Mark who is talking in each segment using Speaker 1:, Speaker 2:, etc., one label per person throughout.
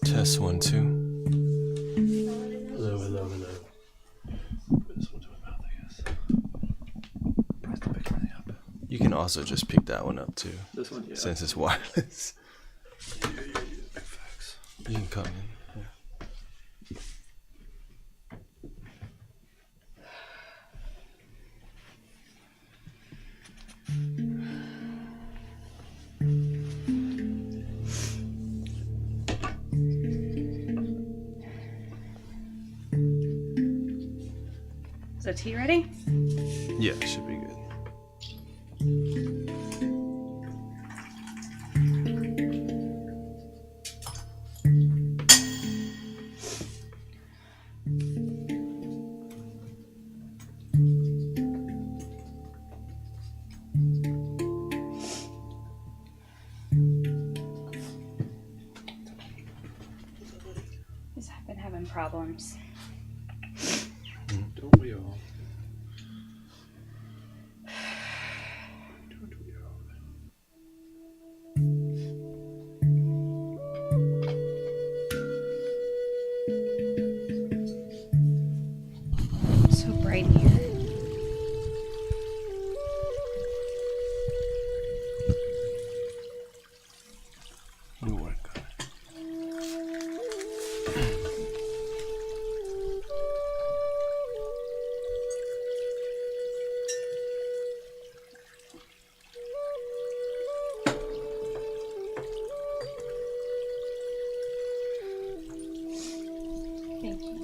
Speaker 1: Test 1, 2.
Speaker 2: Hello, hello, hello. Put this one to my mouth, I guess. Press the big thing up.
Speaker 1: You can also just pick that one up too.
Speaker 2: This one, yeah.
Speaker 1: Since it's wireless.
Speaker 2: Yeah, big facts.
Speaker 1: You can come in. Yeah.
Speaker 3: Is the tea ready?
Speaker 1: Yeah, it should be good.
Speaker 3: I've been having problems.
Speaker 2: Don't we all? Don't we all?
Speaker 3: It's so bright here.
Speaker 1: We'll work on it.
Speaker 3: Thank you.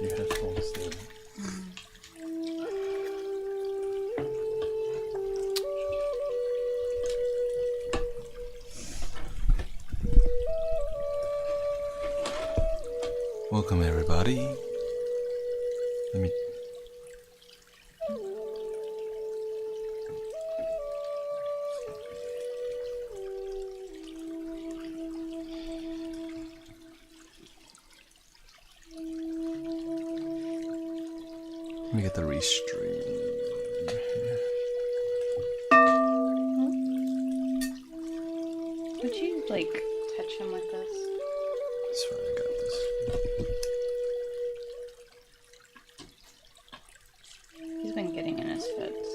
Speaker 2: Your headphones there.
Speaker 1: Welcome everybody. Let me get the restream.
Speaker 3: Would you like touch him with this?
Speaker 1: It's fine, I got this.
Speaker 3: He's been getting in his fits.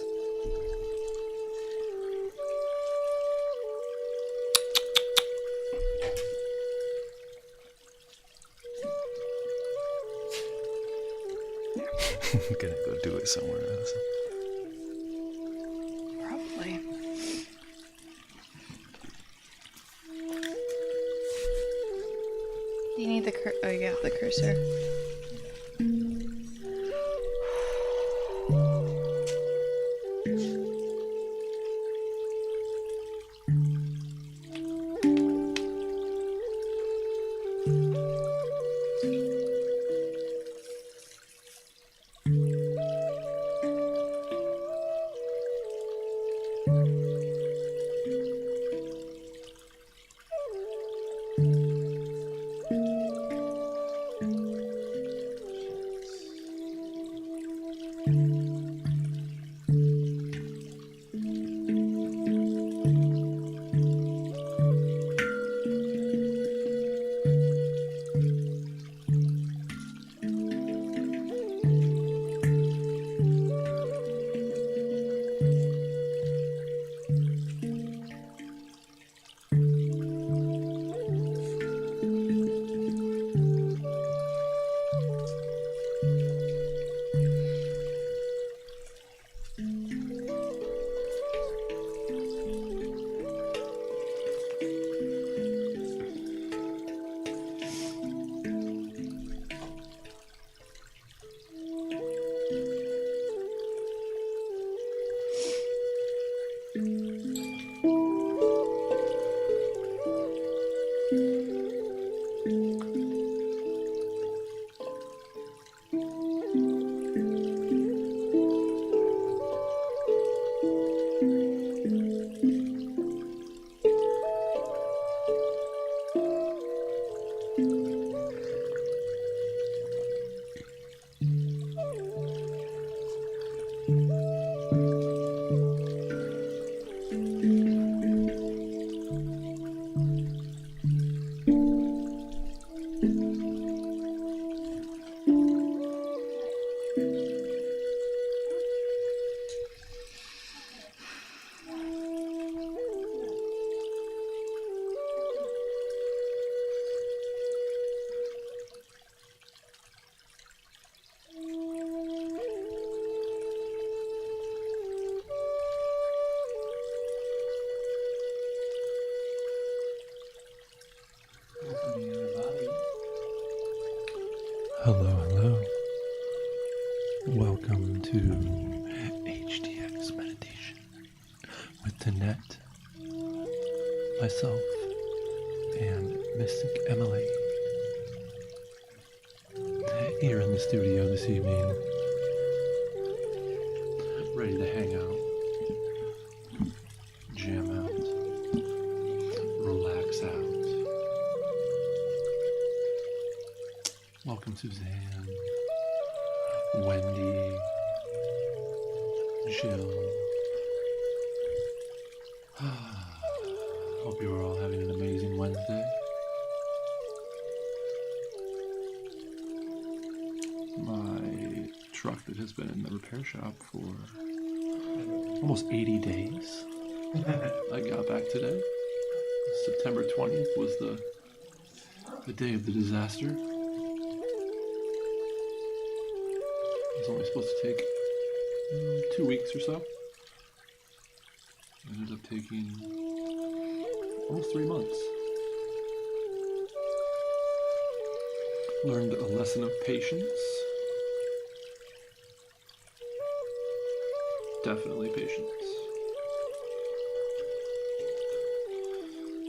Speaker 1: I'm gonna go do it somewhere else.
Speaker 3: Probably. Do you need the oh, you got the cursor.
Speaker 2: Hello, hello. Welcome to HDX Meditation with Tanette, myself, and Mystic Emily. Here in the studio this evening, ready to hang out, jam out, relax out. Welcome Suzanne, Wendy, Jill. Hope you are all having an amazing Wednesday. My truck that has been in the repair shop for almost 80 days. I got back today. September 20th was the day of the disaster. It was only supposed to take 2 weeks or so. It ended up taking almost 3 months. Learned a lesson of patience. Definitely patience.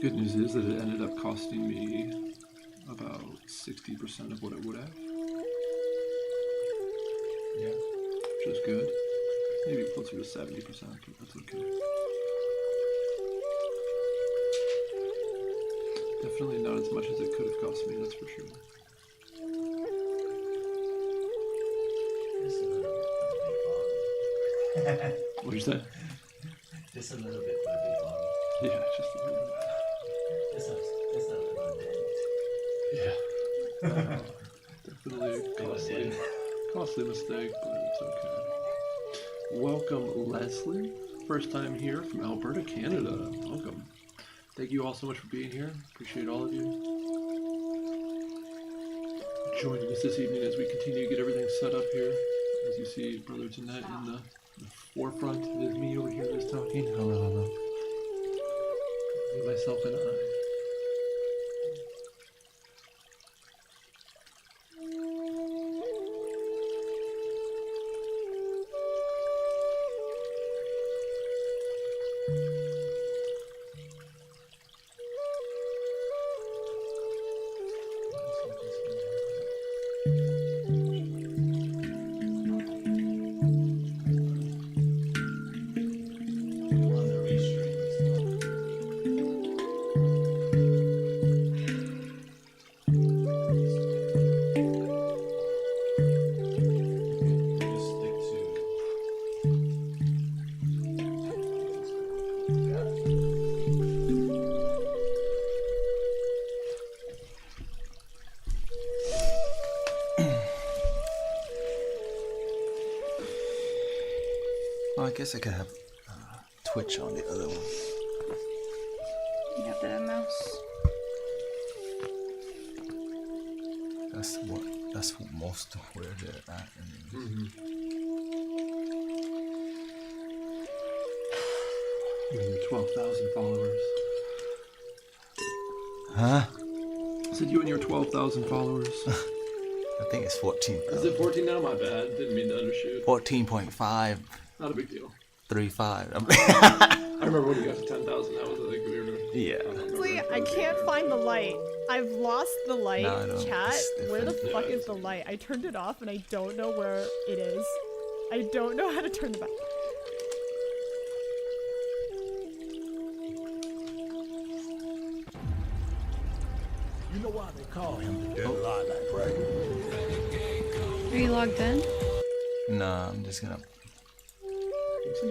Speaker 2: Good news is that it ended up costing me about 60% of what it would have.
Speaker 1: Yeah.
Speaker 2: Which is good. Maybe closer to 70%, but that's okay. Definitely not as much as it could have cost me, that's for sure.
Speaker 4: Just a little bit for the big bong.
Speaker 2: What'd you say?
Speaker 4: Just a little bit for the big bong.
Speaker 2: Yeah, just a little
Speaker 4: Just a little dent.
Speaker 2: bit. Yeah. Definitely a costly mistake, but it's okay. Welcome, Leslie. First time here from Alberta, Canada. Welcome. Thank you all so much for being here. Appreciate all of you joining us this evening as we continue to get everything set up here. As you see, Brother Tanette in the forefront. It is me over here that's talking. Hello, hello. Myself and I.
Speaker 4: On the restraints. Just stick to.
Speaker 1: Well, I guess I could have Twitch on the other one.
Speaker 3: You have the mouse.
Speaker 1: That's what most of where they're at.
Speaker 2: You and your 12,000 followers.
Speaker 1: Huh?
Speaker 2: I said you and your 12,000 followers.
Speaker 1: I think it's 14.
Speaker 2: Is it 14 now? My bad. Didn't mean to undershoot.
Speaker 1: 14.5.
Speaker 2: Not a big deal.
Speaker 1: 3.5.
Speaker 2: I remember when you got to 10,000. That was like we were.
Speaker 1: Yeah.
Speaker 5: Honestly, I can't find the light. I've lost the light.
Speaker 1: No, I don't.
Speaker 5: Chat,
Speaker 1: It's
Speaker 5: where the
Speaker 1: different.
Speaker 5: fuck is the light? I turned it off and I don't know where it is. I don't know how to turn it back.
Speaker 6: You know why they call him the dirty lilac, right?
Speaker 3: Are you logged in?
Speaker 1: Nah, I'm just gonna.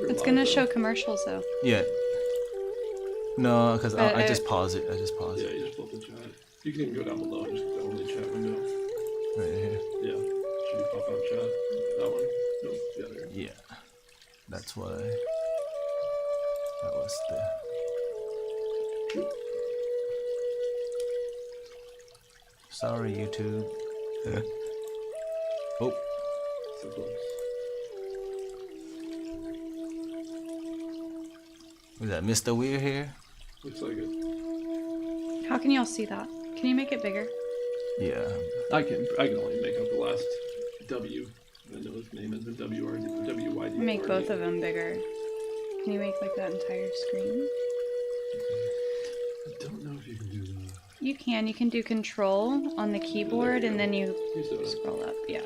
Speaker 3: It's gonna show commercials though.
Speaker 1: Yeah. No, because
Speaker 3: But
Speaker 1: I just pause it. I just pause
Speaker 2: Yeah,
Speaker 1: it.
Speaker 2: you just pull up the chat. You can even go down below and just click on the chat window.
Speaker 1: Right here.
Speaker 2: Yeah. Should you pop out chat? That one? No, the other.
Speaker 1: Yeah. That's why. That was the. Sorry, YouTube. Oh,
Speaker 2: So close.
Speaker 1: is that Mr. Weir here?
Speaker 2: Looks like it.
Speaker 3: How can y'all see that? Can you make it bigger?
Speaker 1: Yeah.
Speaker 2: I can only make out the last W. I know his name is WRD. WYD.
Speaker 3: Make both of them bigger. Can you make like that entire screen?
Speaker 2: I don't know if you can do that.
Speaker 3: You can. You can do control on the keyboard and then you
Speaker 2: You saw it.
Speaker 3: scroll up. Yeah.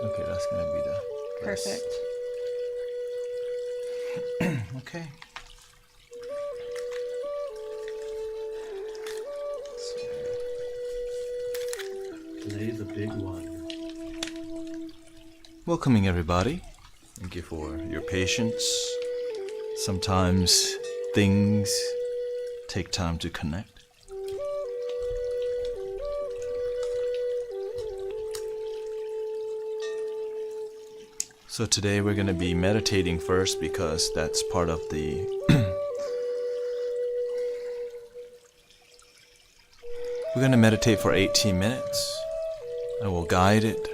Speaker 1: Okay, that's gonna be the.
Speaker 3: Perfect.
Speaker 1: best. Okay.
Speaker 4: Play the big one.
Speaker 1: Welcoming everybody. Thank you for your patience. Sometimes things take time to connect. So today we're going to be meditating first because that's part of the we're going to meditate for 18 minutes. I will guide it.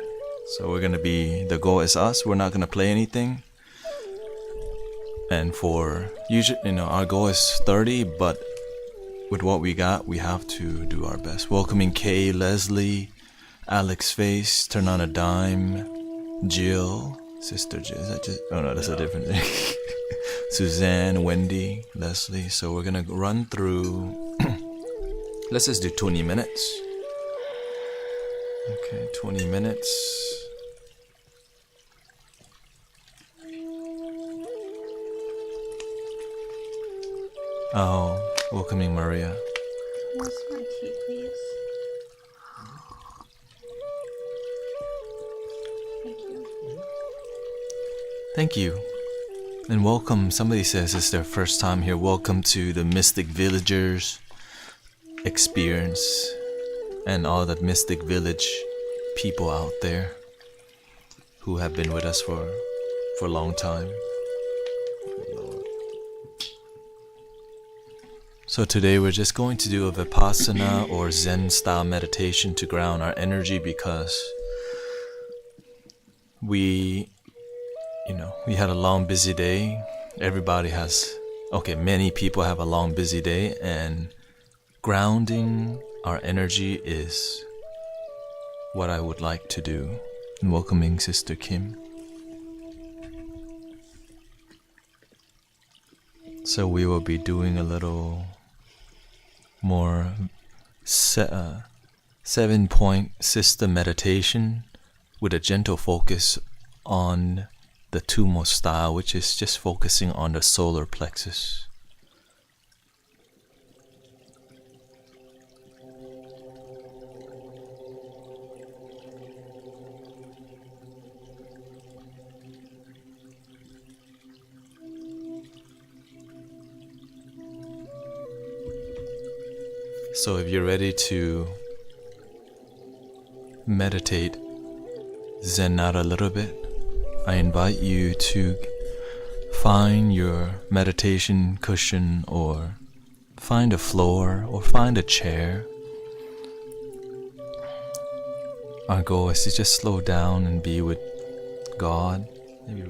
Speaker 1: So we're going to be, the goal is us. We're not going to play anything. And for usually, our goal is 30, but with what we got, we have to do our best. Welcoming Kay, Leslie, Alex Face, Turn on a Dime, Jill, Sister Jill. Is that just? Oh no, that's a different thing. Suzanne, Wendy, Leslie. So we're gonna run through. Let's just do 20 minutes. Okay, 20 minutes. Oh, welcoming Maria.
Speaker 3: What's my tea, please? Thank you.
Speaker 1: Thank you. And welcome. Somebody says it's their first time here. Welcome to the Mystic Villagers experience and all the Mystic Village people out there who have been with us for a long time. Lord. So today we're just going to do a Vipassana or Zen style meditation to ground our energy because we had a long busy day. Many people have a long busy day, and grounding our energy is what I would like to do. And welcoming Sister Kim. So we will be doing a little more 7-point system meditation with a gentle focus on the Tumo style, which is just focusing on the solar plexus. So if you're ready to meditate, zen out a little bit, I invite you to find your meditation cushion or find a floor or find a chair. Our goal is to just slow down and be with God. Maybe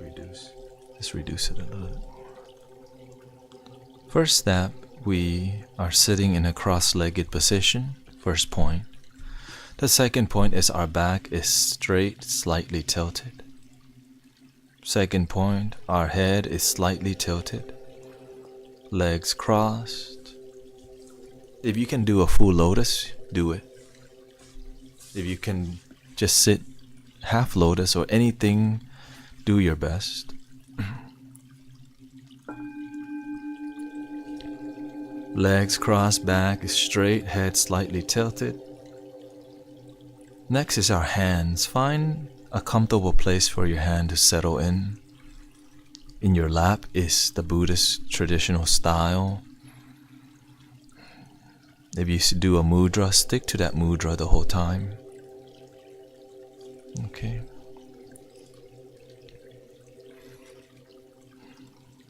Speaker 1: just reduce it a little bit. First step, we are sitting in a cross-legged position. First point. The second point is our back is straight, slightly tilted. Second point, our head is slightly tilted, legs crossed. If you can do a full lotus, do it. If you can just sit half lotus or anything, do your best. Legs crossed, back is straight, head slightly tilted. Next is our hands. Find a comfortable place for your hand to settle in. In your lap is the Buddhist traditional style. If you do a mudra, stick to that mudra the whole time. Okay.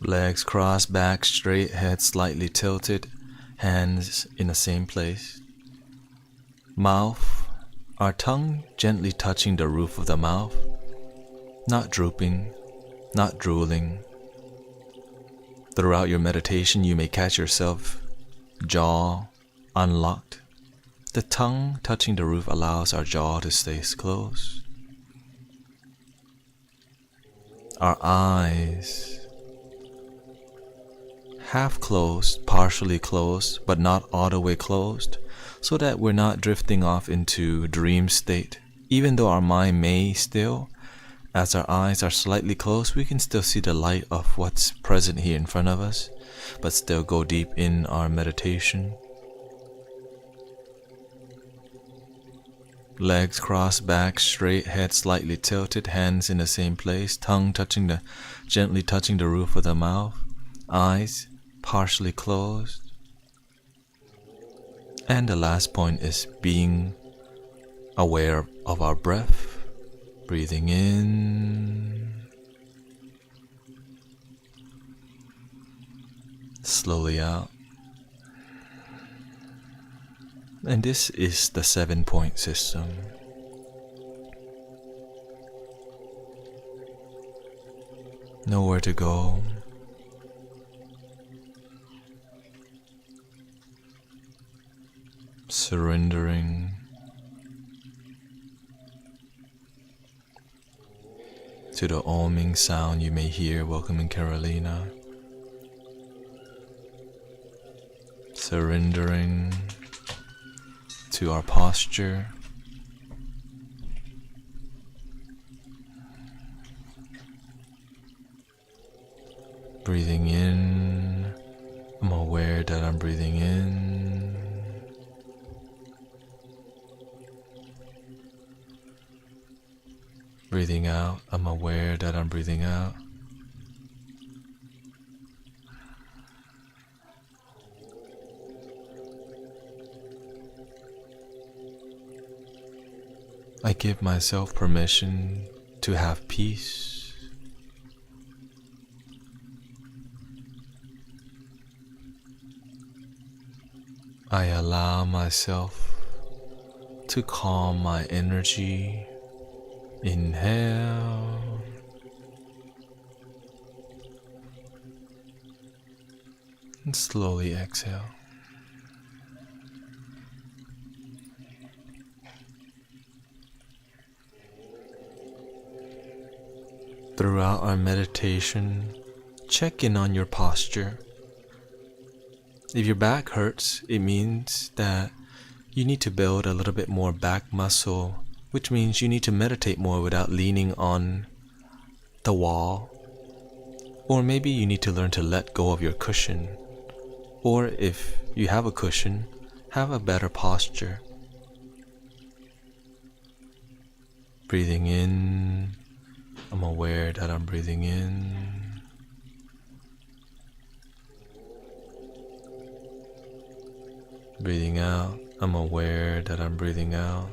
Speaker 1: Legs crossed, back straight, head slightly tilted, hands in the same place. Mouth, our tongue gently touching the roof of the mouth, not drooping, not drooling. Throughout your meditation, you may catch yourself jaw unlocked. The tongue touching the roof allows our jaw to stay closed. Our eyes half closed, partially closed, but not all the way closed, so that we're not drifting off into dream state. Even though our mind may still, as our eyes are slightly closed, we can still see the light of what's present here in front of us, but still go deep in our meditation. Legs crossed, back straight, head slightly tilted, hands in the same place, tongue gently touching the roof of the mouth, eyes partially closed. And the last point is being aware of our breath, breathing in, slowly out. And this is the 7-point system. Nowhere to go. Surrendering. To the oming sound you may hear welcoming Carolina. Surrendering to our posture. Breathing in, I'm aware that I'm breathing in. Breathing out, I'm aware that I'm breathing out. I give myself permission to have peace. I allow myself to calm my energy. Inhale. And slowly exhale. Throughout our meditation, check in on your posture. If your back hurts, it means that you need to build a little bit more back muscle, which means you need to meditate more without leaning on the wall. Or maybe you need to learn to let go of your cushion. Or if you have a cushion, have a better posture. Breathing in, I'm aware that I'm breathing in. Breathing out, I'm aware that I'm breathing out.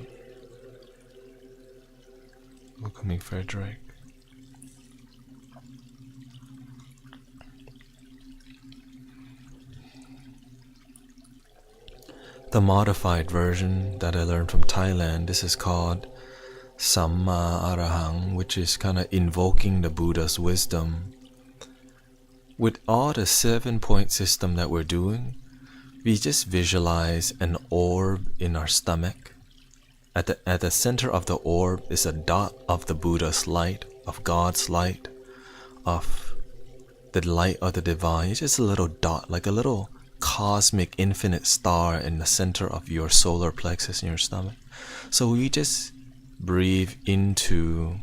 Speaker 1: Welcoming Frederick. The modified version that I learned from Thailand, this is called Samma Arahang, which is kind of invoking the Buddha's wisdom. With all the 7-point system that we're doing, we just visualize an orb in our stomach. At the center of the orb is a dot of the Buddha's light, of God's light, of the light of the divine. It's just a little dot, like a little cosmic infinite star in the center of your solar plexus in your stomach. So we just breathe into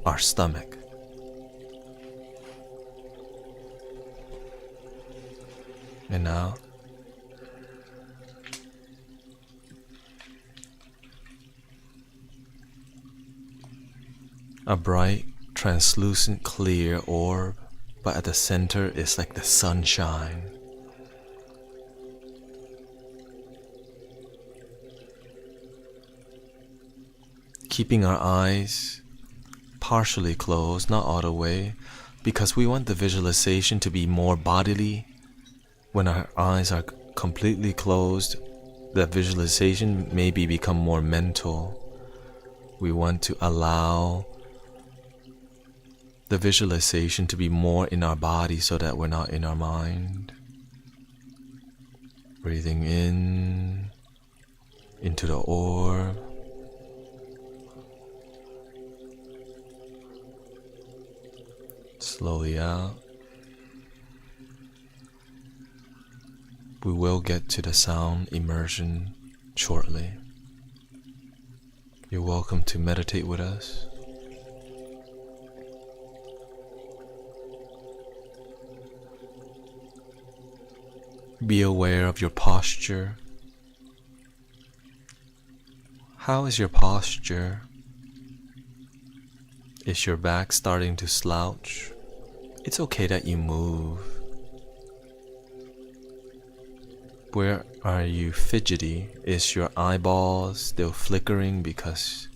Speaker 1: our stomach. And out. A bright, translucent, clear orb, but at the center is like the sunshine. Keeping our eyes partially closed, not all the way, because we want the visualization to be more bodily. When our eyes are completely closed, the visualization maybe become more mental. We want to allow the visualization to be more in our body so that we're not in our mind. Breathing in, into the orb. Slowly out. We will get to the sound immersion shortly. You're welcome to meditate with us. Be aware of your posture. How is your posture? Is your back starting to slouch? It's okay that you move. Where are you fidgety? Is your eyeballs still flickering because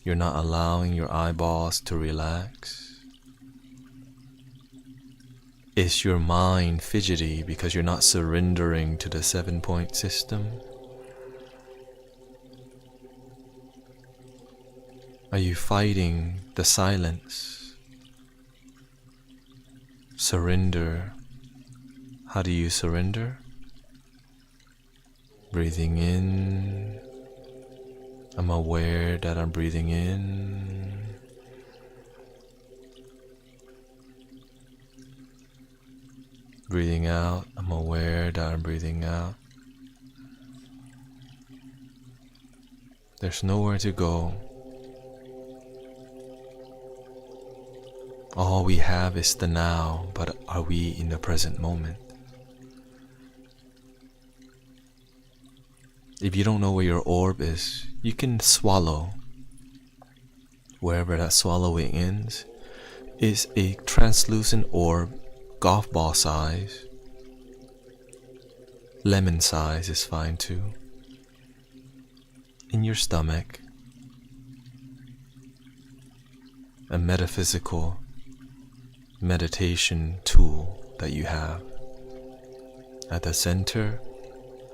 Speaker 1: you're not allowing your eyeballs to relax? Is your mind fidgety because you're not surrendering to the 7-point system? Are you fighting the silence? Surrender. How do you surrender? Breathing in. I'm aware that I'm breathing in. Breathing out. I'm aware that I'm breathing out. There's nowhere to go. All we have is the now, but are we in the present moment? If you don't know where your orb is, you can swallow. Wherever that swallowing ends is a translucent orb, golf ball size. Lemon size is fine too. In your stomach. A metaphysical meditation tool that you have. At the center,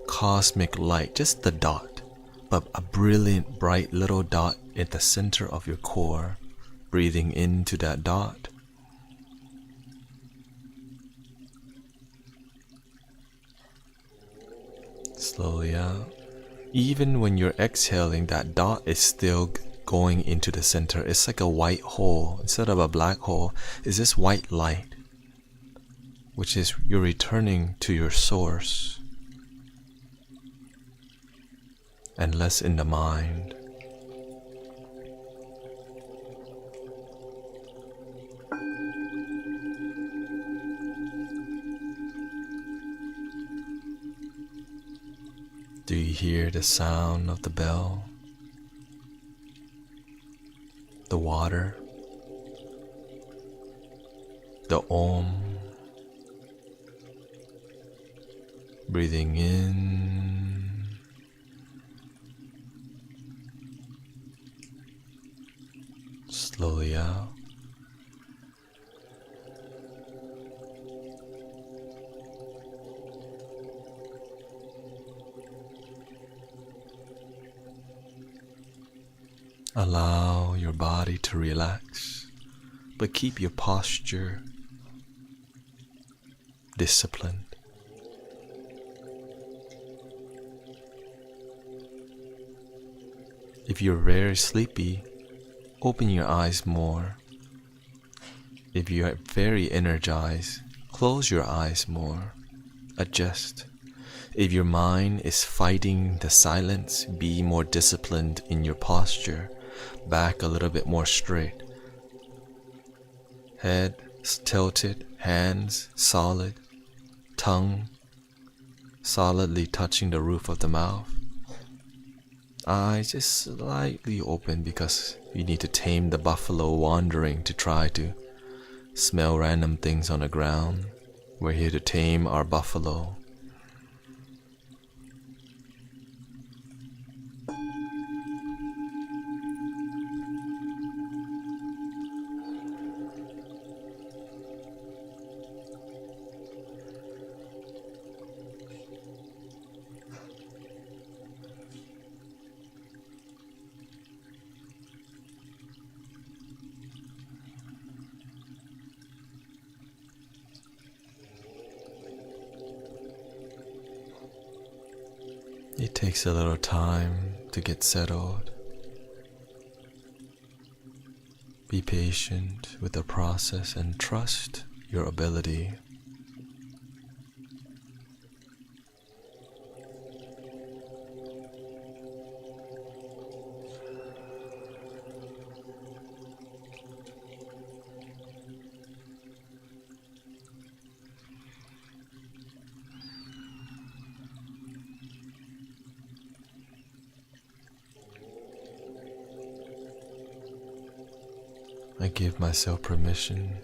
Speaker 1: cosmic light, just the dot, but a brilliant, bright little dot at the center of your core. Breathing into that dot. Slowly out. Even when you're exhaling, that dot is still going into the center. It's like a white hole. Instead of a black hole, it's this white light, which is you're returning to your source and less in the mind. Do you hear the sound of the bell? The water? The Om? Breathing in. Slowly out. Allow your body to relax, but keep your posture disciplined. If you're very sleepy, open your eyes more. If you are very energized, close your eyes more. Adjust. If your mind is fighting the silence, be more disciplined in your posture. Back a little bit more straight. Head tilted, hands solid, tongue solidly touching the roof of the mouth. Eyes just slightly open because you need to tame the buffalo wandering to try to smell random things on the ground. We're here to tame our buffalo. It takes a little time to get settled. Be patient with the process and trust your ability. I give myself permission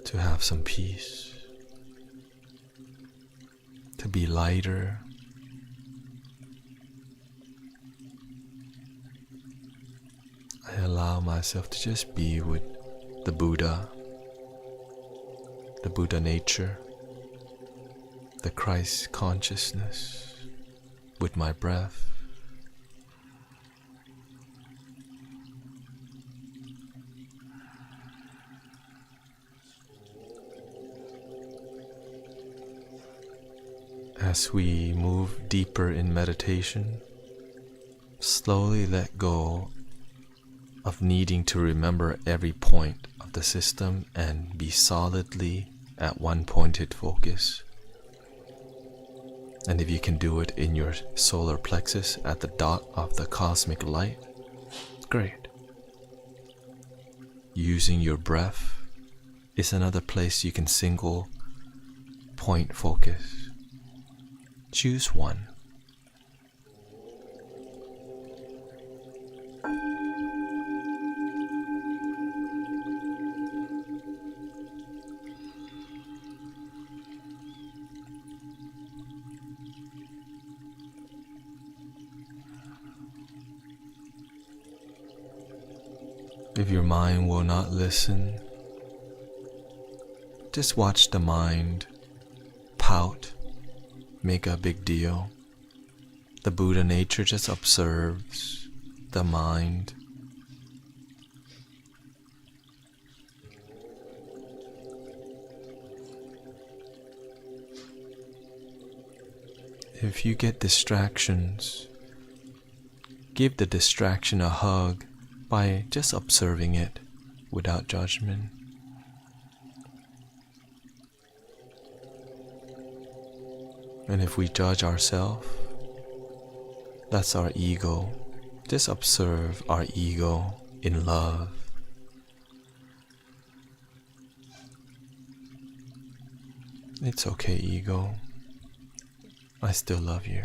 Speaker 1: to have some peace, to be lighter. I allow myself to just be with the Buddha nature, the Christ consciousness, with my breath. As we move deeper in meditation, slowly let go of needing to remember every point of the system and be solidly at one pointed focus. And if you can do it in your solar plexus at the dot of the cosmic light, great. Using your breath is another place you can single point focus. Choose one. If your mind will not listen, just watch the mind pout, make a big deal. The Buddha nature just observes the mind. If you get distractions, give the distraction a hug by just observing it without judgment. And if we judge ourselves, that's our ego. Just observe our ego in love. It's okay, ego. I still love you.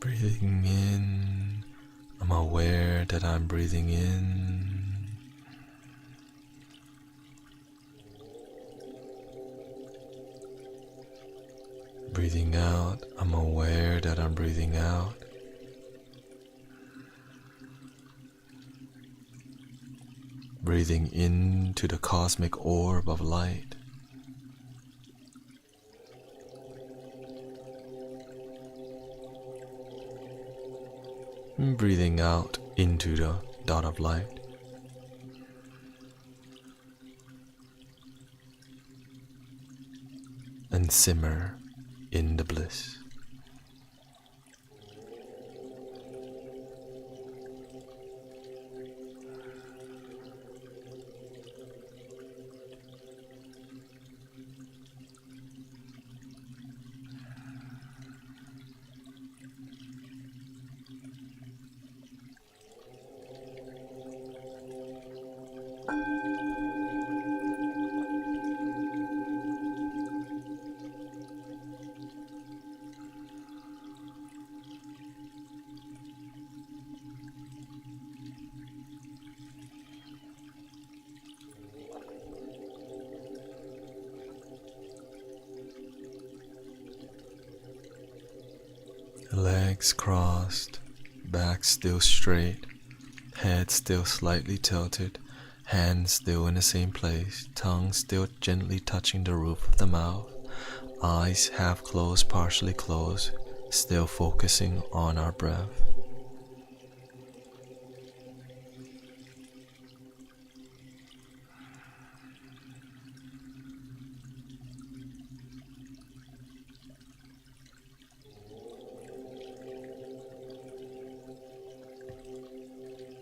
Speaker 1: Breathing in, I'm aware that I'm breathing in. Breathing out, I'm aware that I'm breathing out. Breathing into the cosmic orb of light. And breathing out into the dot of light. And simmer in the bliss. Legs crossed, back still straight, head still slightly tilted, hands still in the same place, tongue still gently touching the roof of the mouth, eyes half closed, partially closed, still focusing on our breath.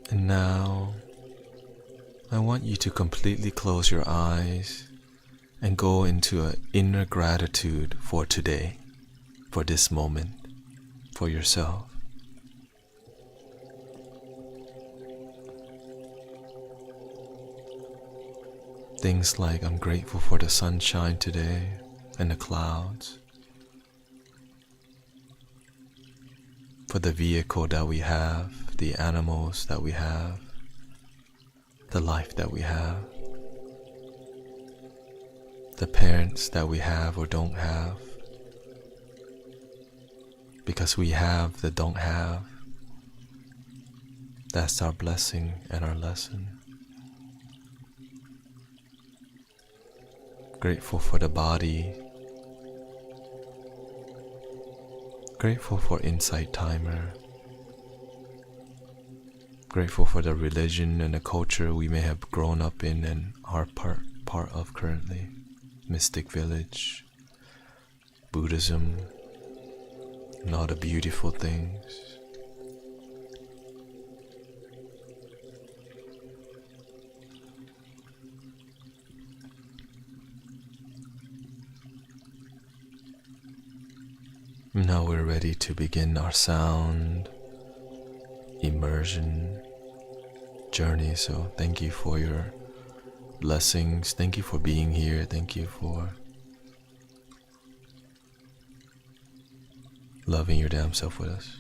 Speaker 1: And now, I want you to completely close your eyes and go into an inner gratitude for today, for this moment, for yourself. Things like I'm grateful for the sunshine today and the clouds, for the vehicle that we have, the animals that we have, the life that we have, the parents that we have or don't have, because we have the don't have. That's our blessing and our lesson. Grateful for the body, grateful for Insight Timer, grateful for the religion and the culture we may have grown up in and are part of currently. Mystic Village, Buddhism, and all the beautiful things. Now we're ready to begin our sound immersion journey. So thank you for your blessings. Thank you for being here. Thank you for loving your damn self with us.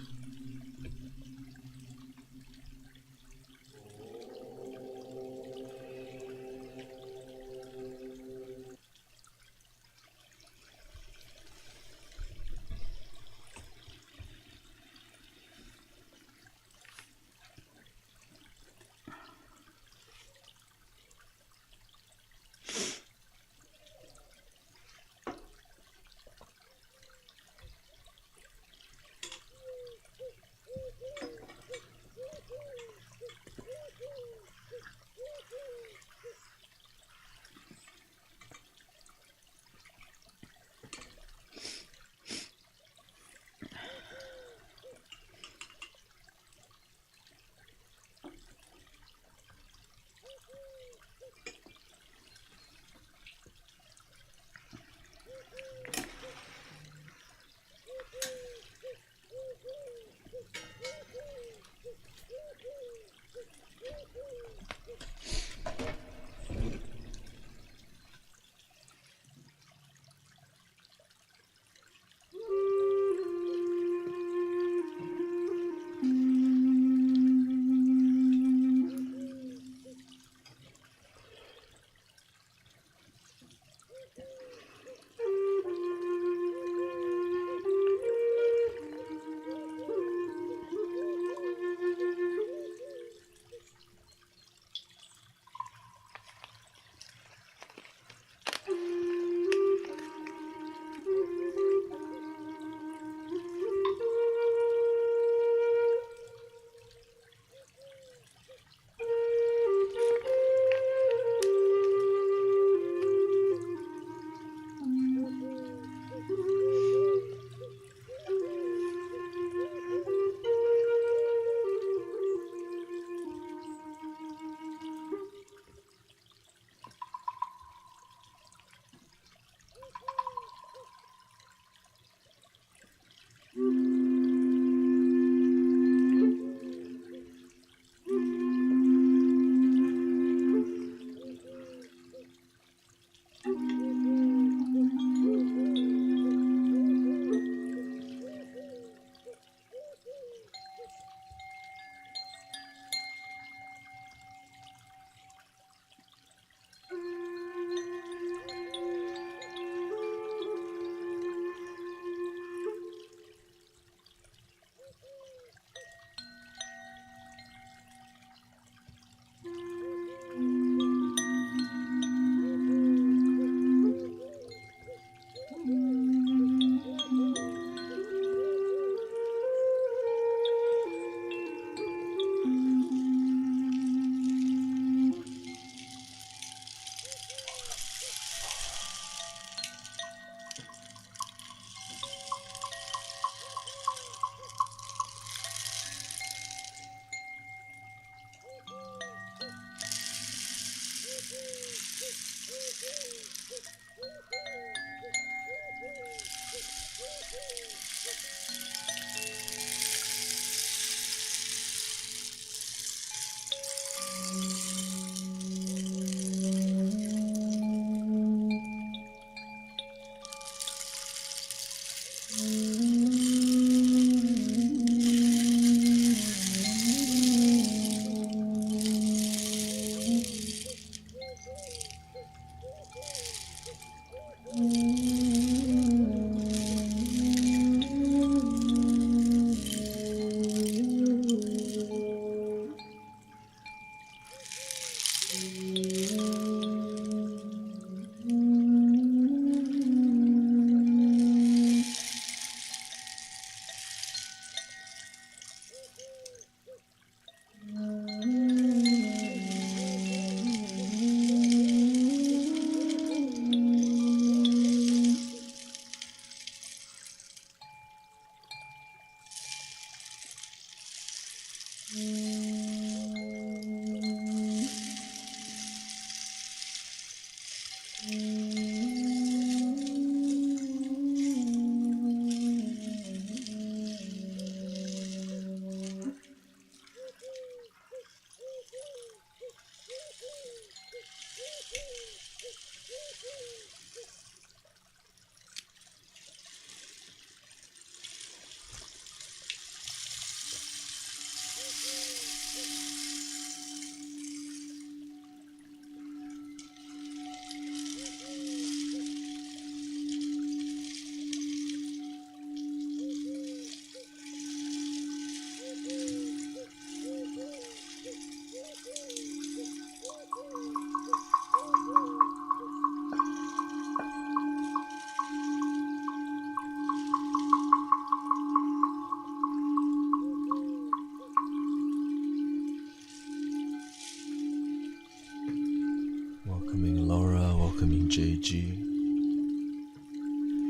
Speaker 1: Welcoming Laura, welcoming JG.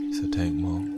Speaker 1: It's a tank mom.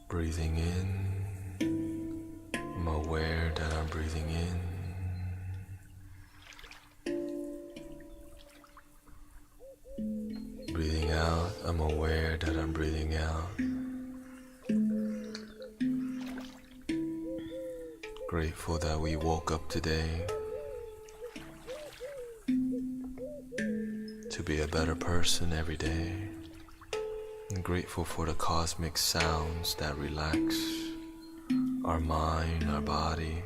Speaker 1: Breathing in, I'm aware that I'm breathing in. Breathing out, I'm aware that I'm breathing out. Grateful that we woke up today to be a better person every day. I'm grateful for the cosmic sounds that relax our mind, our body,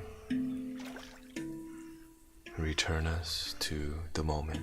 Speaker 1: return us to the moment.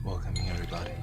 Speaker 1: welcoming everybody.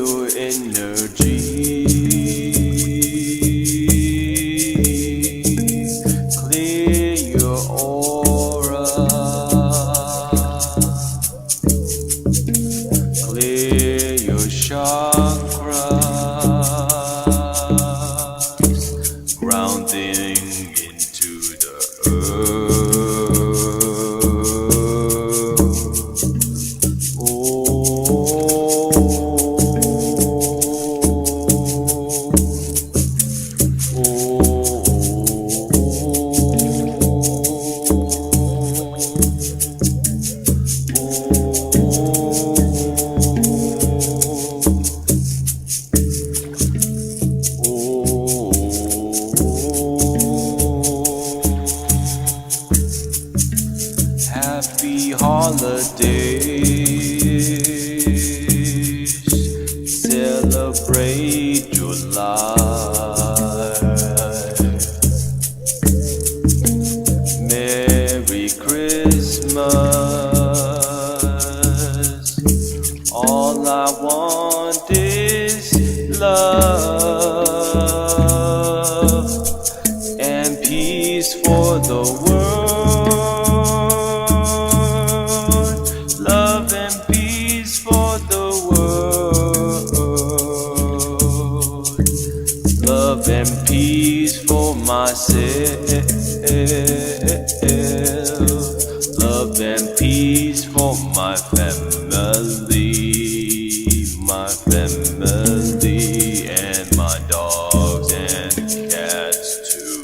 Speaker 1: your energy. Clear your aura. Clear your chakras. Grounding into the earth. Happy holidays, celebrate your life. Merry Christmas. All I want is love and peace for the world. Love and peace for the world. Love and peace for myself. Love and peace for my family, and my dogs and cats too.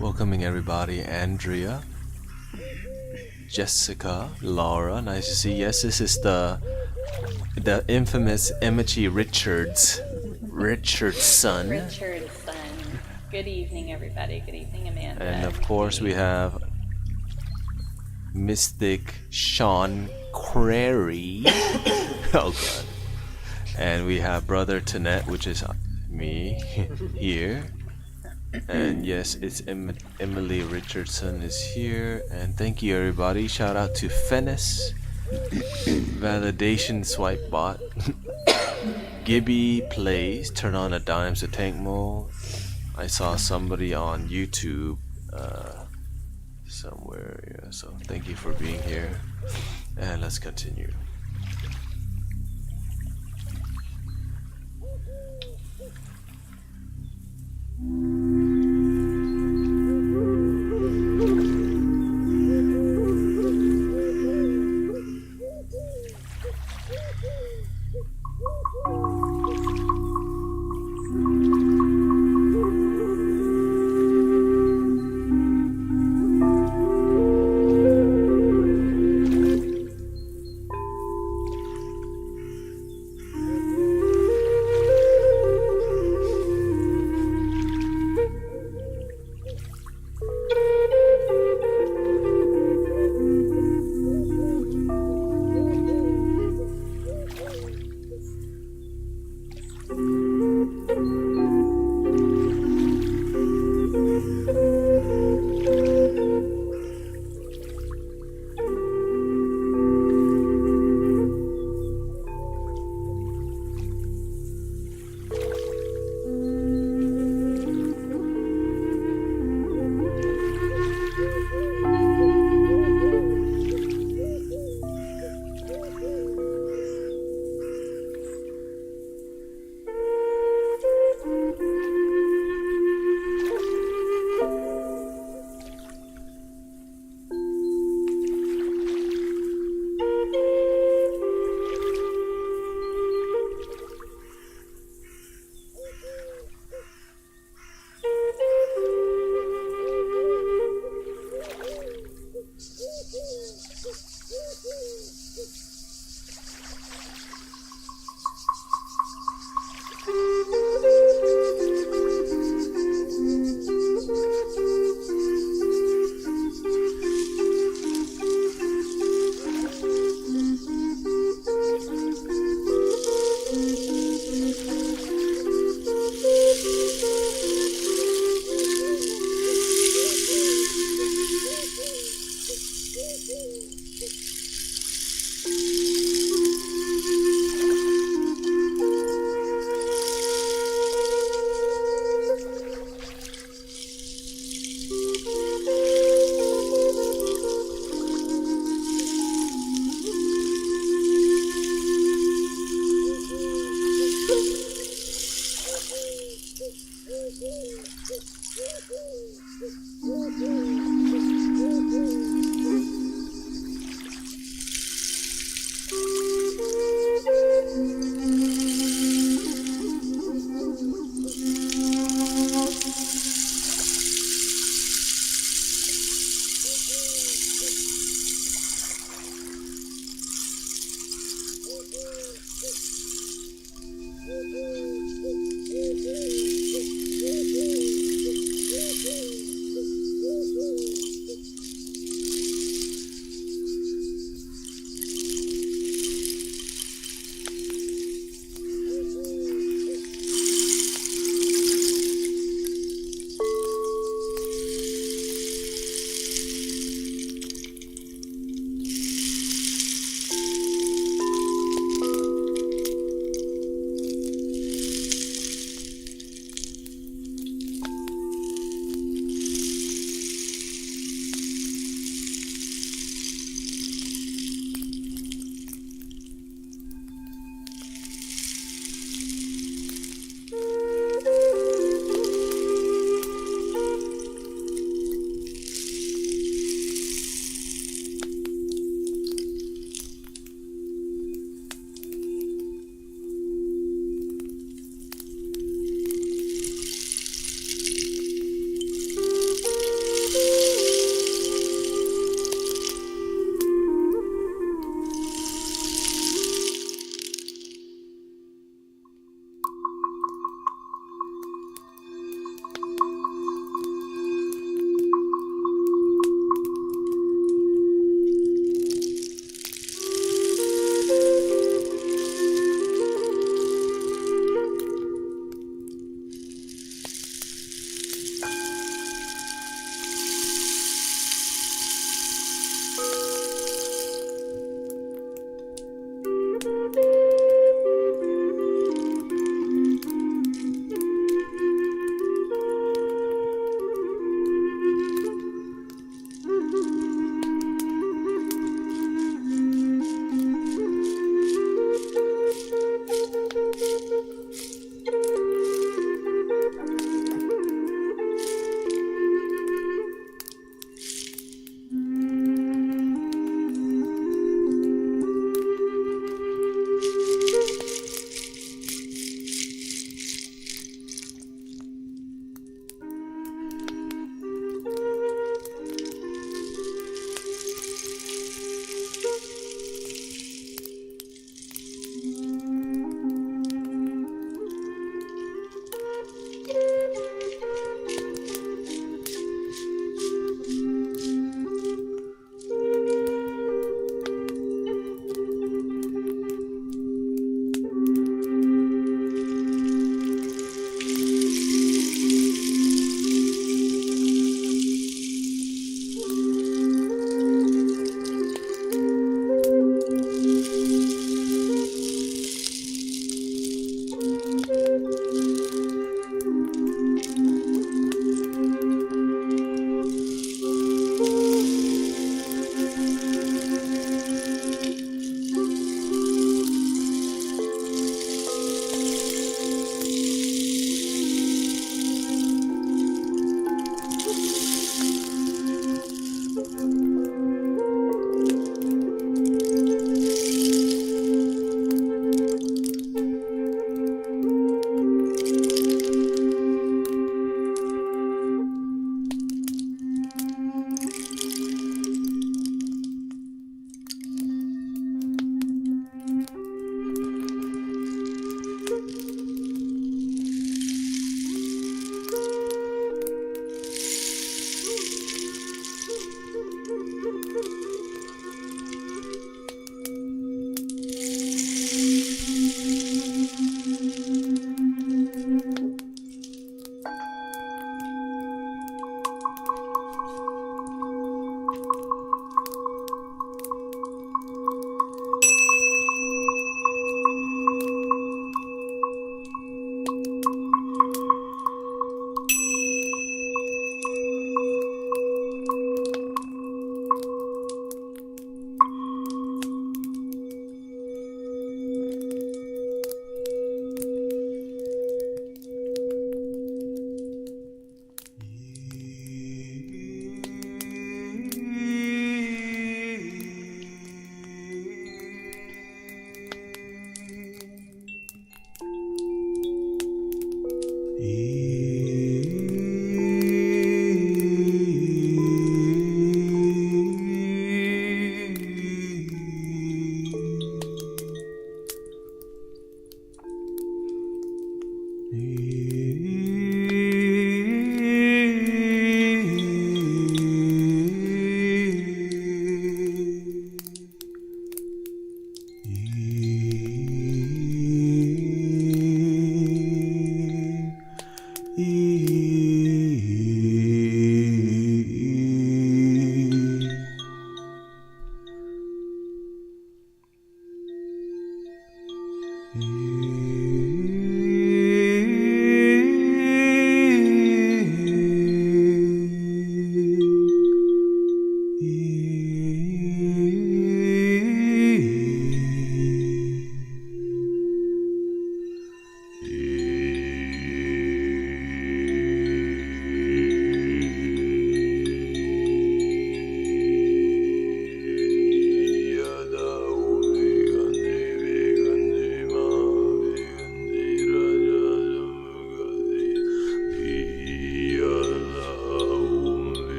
Speaker 1: Welcoming everybody. Andrea, Jessica, Laura, nice to see. Yes, this is the infamous Emichi Richardson.
Speaker 3: Richard's son. Good evening, everybody. Good evening, Amanda.
Speaker 1: And of course we have Mystic Sean Crary. Oh god. And we have Brother Tanet, which is me here. And yes, it's Emily Richardson is here. And thank you everybody. Shout out to Fennis, Validation Swipe Bot, Gibby Plays, Turn on a Dimes to Tank Mode. I saw somebody on YouTube somewhere, yeah, so thank you for being here. And let's continue.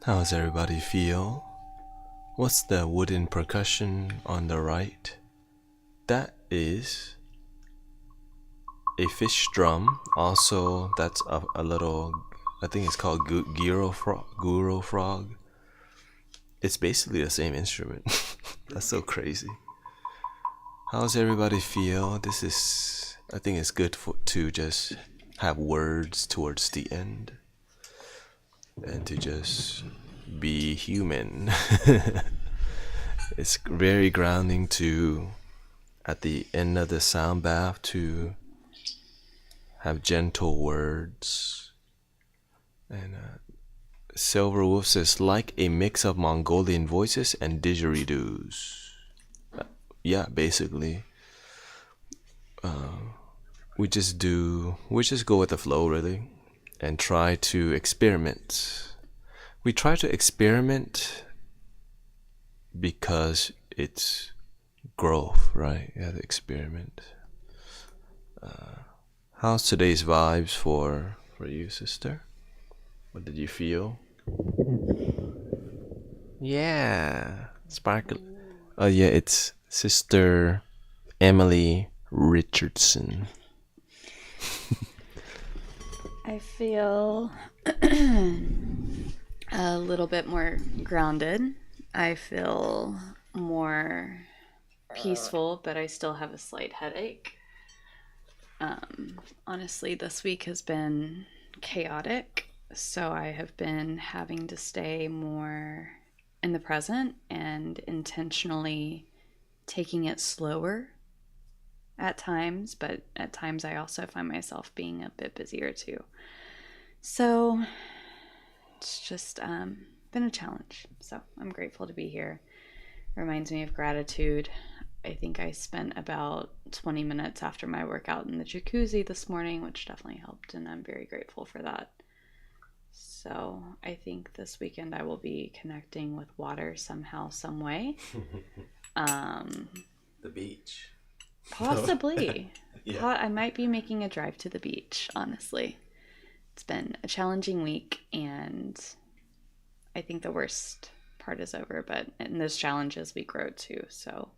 Speaker 1: How does everybody feel? What's the wooden percussion on the right? That is a fish drum. Also, that's a little, I think it's called guro frog. It's basically the same instrument. That's so crazy. How's everybody feel? This is, I think it's good to just have words towards the end and to just be human. It's very grounding to, at the end of the sound bath, to have gentle words. And Silver Wolf says, like a mix of Mongolian voices and didgeridoos. Yeah, basically. We just go with the flow, really, and try to experiment. We try to experiment because it's growth, right? You have to experiment. How's today's vibes for you, sister? What did you feel? Yeah, sparkle. Oh yeah, it's Sister Emily Richardson.
Speaker 3: I feel a little bit more grounded. I feel more peaceful, but I still have a slight headache. Honestly, this week has been chaotic, so I have been having to stay more in the present and intentionally taking it slower at times, but at times I also find myself being a bit busier too. So it's just been a challenge. So I'm grateful to be here. It reminds me of gratitude. I think I spent about 20 minutes after my workout in the jacuzzi this morning, which definitely helped, and I'm very grateful for that. So I think this weekend I will be connecting with water somehow, some way.
Speaker 1: The beach.
Speaker 3: Possibly.
Speaker 1: Yeah.
Speaker 3: I might be making a drive to the beach, honestly. It's been a challenging week, and I think the worst part is over, but in those challenges we grow too. So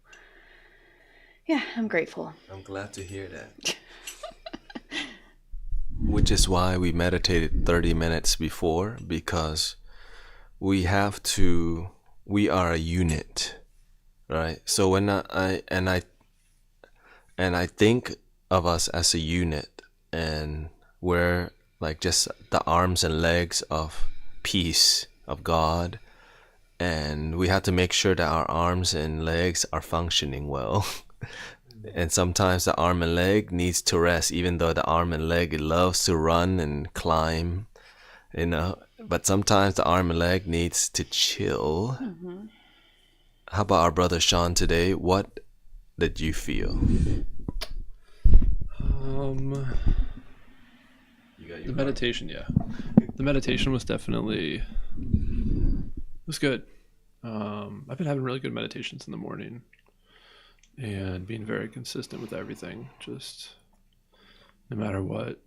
Speaker 3: yeah, I'm grateful.
Speaker 1: I'm glad to hear that. Which is why we meditated 30 minutes before, because we are a unit, right? So when I think of us as a unit, and we're like just the arms and legs of peace, of God, and we have to make sure that our arms and legs are functioning well. And sometimes the arm and leg needs to rest, even though the arm and leg loves to run and climb, but sometimes the arm and leg needs to chill. Mm-hmm. How about our brother Sean today? What did you feel?
Speaker 2: The meditation, yeah. The meditation was definitely, it was good. I've been having really good meditations in the morning and being very consistent with everything. Just no matter what,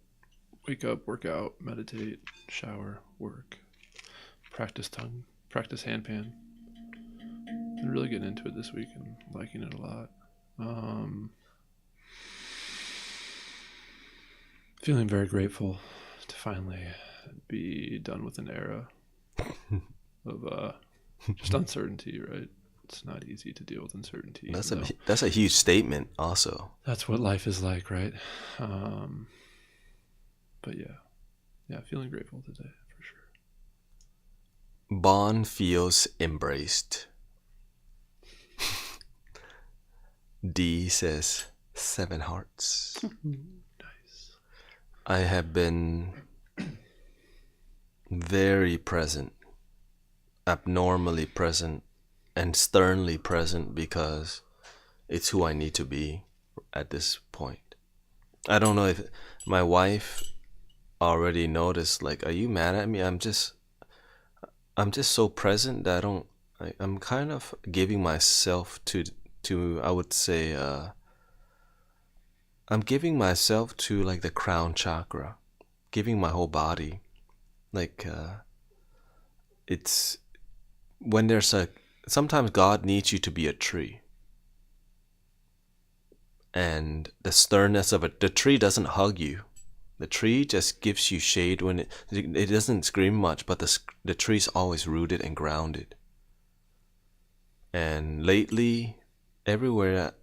Speaker 2: wake up, work out, meditate, shower, work, practice tongue, practice handpan. Been really getting into it this week and liking it a lot. Feeling very grateful to finally be done with an era of just uncertainty, right? It's not easy to deal with uncertainty.
Speaker 1: That's a huge statement also.
Speaker 2: That's what life is like, right? But yeah, feeling grateful today for sure.
Speaker 1: Bond feels embraced. D says 7 hearts.
Speaker 2: Nice.
Speaker 1: I have been very present, abnormally present, and sternly present, because it's who I need to be at this point. I don't know if my wife already noticed, like, are you mad at me? I'm just so present that I'm kind of giving myself to I would say I'm giving myself to like the crown chakra, giving my whole body, like it's when there's sometimes God needs you to be a tree. And the sternness of the tree doesn't hug you. The tree just gives you shade when it doesn't scream much, but the tree's always rooted and grounded. And lately, everywhere,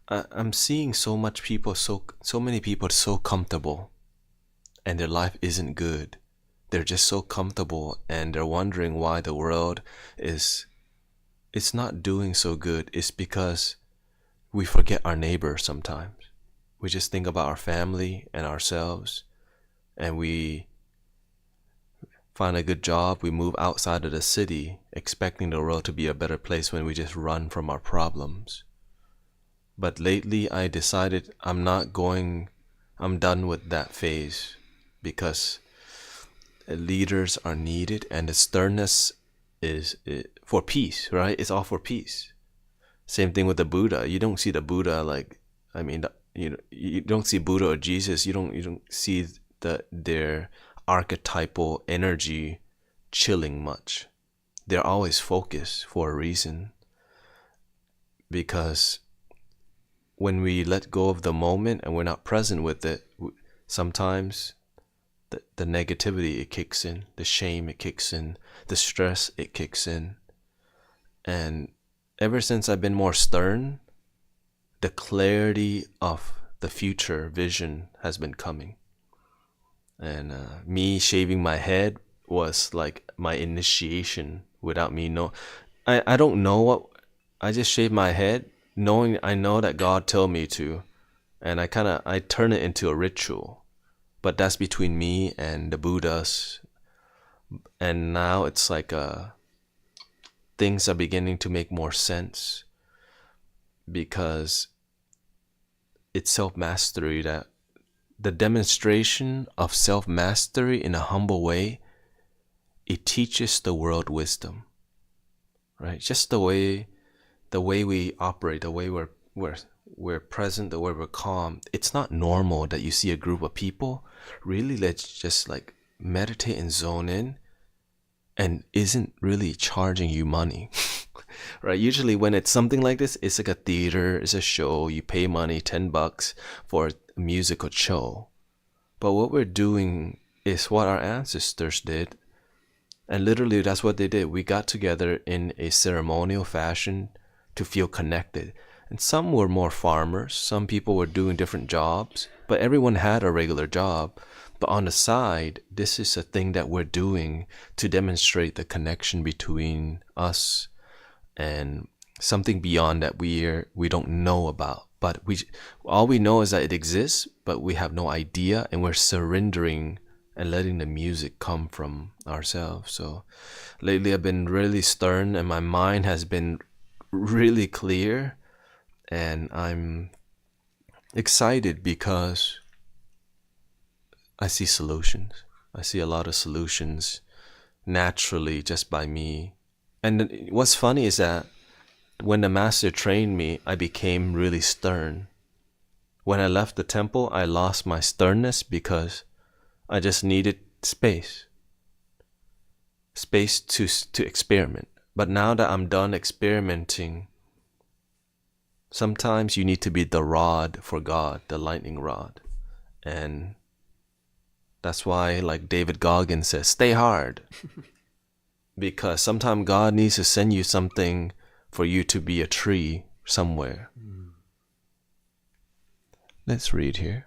Speaker 1: I'm seeing so many people so comfortable, and their life isn't good. They're just so comfortable, and they're wondering why the world it's not doing so good. It's because we forget our neighbor sometimes. We just think about our family and ourselves, and we find a good job. We move outside of the city, expecting the world to be a better place when we just run from our problems. But lately, I decided I'm done with that phase, because leaders are needed, and the sternness is for peace, right? It's all for peace. Same thing with the Buddha. You don't see the Buddha you don't see Buddha or Jesus. You don't see their archetypal energy chilling much. They're always focused for a reason. Because when we let go of the moment and we're not present with it, sometimes the negativity, it kicks in, the shame, it kicks in, the stress, it kicks in. And ever since I've been more stern, the clarity of the future vision has been coming. And me shaving my head was like my initiation without me know. I don't know what, I just shaved my head knowing, I know that God told me to, and I turn it into a ritual. But that's between me and the Buddhas. And now it's like things are beginning to make more sense, because it's self-mastery, that the demonstration of self-mastery in a humble way, it teaches the world wisdom, right? Just the way we operate, the way we're present, the way we're calm. It's not normal that you see a group of people really let's just like meditate and zone in, and isn't really charging you money. Right? Usually when it's something like this, it's like a theater, it's a show, you pay money, $10 for a musical show. But what we're doing is what our ancestors did. And literally that's what they did. We got together in a ceremonial fashion to feel connected. And some were more farmers, some people were doing different jobs, but everyone had a regular job. But on the side, this is a thing that we're doing to demonstrate the connection between us and something beyond that we don't know about. But all we know is that it exists, but we have no idea, and we're surrendering and letting the music come from ourselves. So lately I've been really stern, and my mind has been really clear, and I'm excited because I see solutions. I see a lot of solutions naturally just by me. And what's funny is that when the master trained me, I became really stern. When I left the temple, I lost my sternness because I just needed space to experiment. But now that I'm done experimenting, sometimes you need to be the rod for God, the lightning rod. And that's why, like David Goggins says, stay hard. Because sometimes God needs to send you something for you to be a tree somewhere. Let's read here.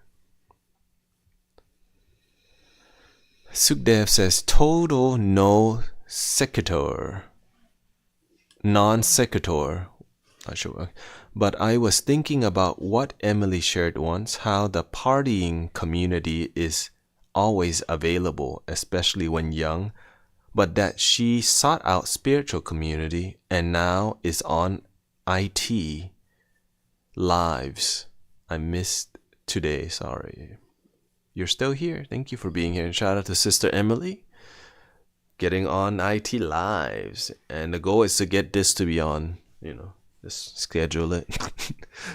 Speaker 1: Sukdev says, total no sequitur. Non sequitur. Not sure. But I was thinking about what Emily shared once, how the partying community is always available, especially when young, but that she sought out spiritual community and now is on IT lives. I missed today, sorry. You're still here. Thank you for being here. And shout out to Sister Emily, getting on IT lives. And the goal is to get this to be on, just schedule it.